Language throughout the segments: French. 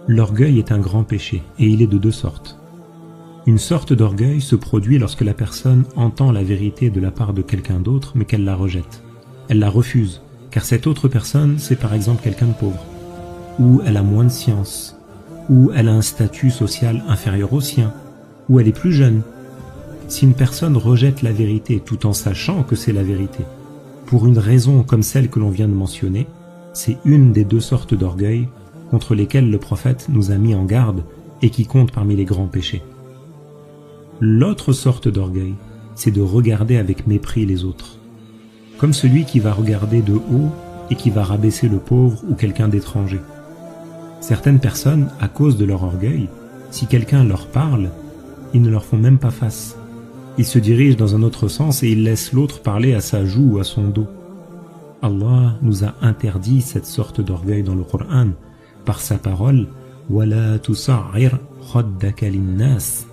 L'orgueil est un grand péché, et il est de deux sortes. Une sorte d'orgueil se produit lorsque la personne entend la vérité de la part de quelqu'un d'autre, mais qu'elle la rejette. Elle la refuse, car cette autre personne, c'est par exemple quelqu'un de pauvre, ou elle a moins de science, ou elle a un statut social inférieur au sien, ou elle est plus jeune. Si une personne rejette la vérité tout en sachant que c'est la vérité, pour une raison comme celle que l'on vient de mentionner, c'est une des deux sortes d'orgueil contre lesquelles le prophète nous a mis en garde et qui compte parmi les grands péchés. L'autre sorte d'orgueil, c'est de regarder avec mépris les autres, comme celui qui va regarder de haut et qui va rabaisser le pauvre ou quelqu'un d'étranger. Certaines personnes, à cause de leur orgueil, si quelqu'un leur parle, ils ne leur font même pas face. Ils se dirigent dans un autre sens et ils laissent l'autre parler à sa joue ou à son dos. Allah nous a interdit cette sorte d'orgueil dans le Coran par sa parole « Wala tusa'ir khaddaka linnas »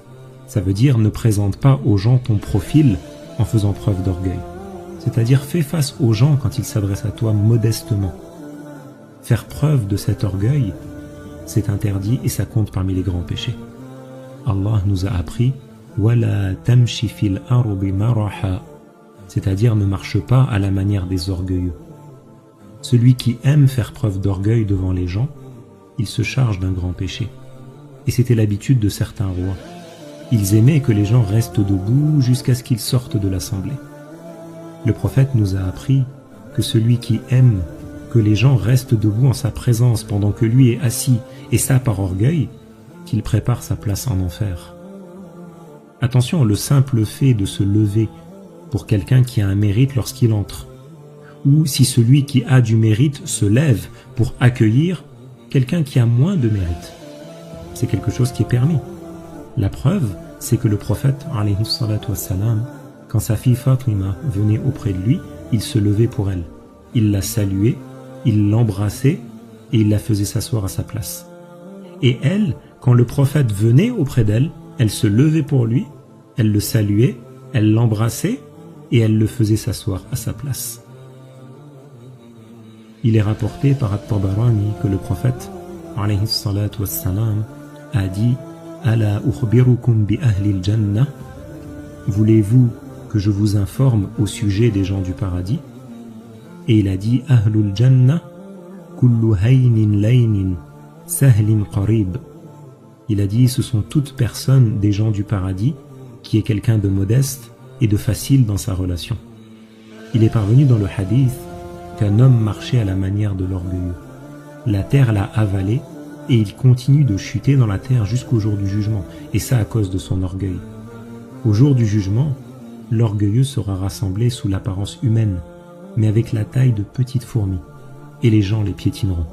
Ça veut dire « ne présente pas aux gens ton profil en faisant preuve d'orgueil ». C'est-à-dire fais face aux gens quand ils s'adressent à toi modestement. Faire preuve de cet orgueil, c'est interdit et ça compte parmi les grands péchés. Allah nous a appris « Wala tamshi fil ardi maraha » c'est-à-dire ne marche pas à la manière des orgueilleux. Celui qui aime faire preuve d'orgueil devant les gens, il se charge d'un grand péché. Et c'était l'habitude de certains rois. Ils aimaient que les gens restent debout jusqu'à ce qu'ils sortent de l'assemblée. Le prophète nous a appris que celui qui aime que les gens restent debout en sa présence pendant que lui est assis, et ça par orgueil, qu'il prépare sa place en enfer. Attention, le simple fait de se lever pour quelqu'un qui a un mérite lorsqu'il entre, ou si celui qui a du mérite se lève pour accueillir quelqu'un qui a moins de mérite. C'est quelque chose qui est permis. La preuve, c'est que le prophète, alayhi salatu wassalam, quand sa fille Fatima venait auprès de lui, il se levait pour elle. Il la saluait, il l'embrassait et il la faisait s'asseoir à sa place. Et elle, quand le prophète venait auprès d'elle, elle se levait pour lui, elle le saluait, elle l'embrassait et elle le faisait s'asseoir à sa place. Il est rapporté par At-Tabarani que le prophète, alayhi salatu wassalam, a dit « Ala ukhbirukum bi ahli al-jannah » Voulez-vous que je vous informe au sujet des gens du paradis? Et il a dit « Ahlul jannah kullu haynin laynin sahlin qarib » Il a dit « Ce sont toutes personnes des gens du paradis qui est quelqu'un de modeste et de facile dans sa relation. » Il est parvenu dans le hadith qu'un homme marchait à la manière de l'orgueilleux. La terre l'a avalé et il continue de chuter dans la terre jusqu'au jour du jugement, et ça à cause de son orgueil. Au jour du jugement, l'orgueilleux sera rassemblé sous l'apparence humaine, mais avec la taille de petites fourmis, et les gens les piétineront.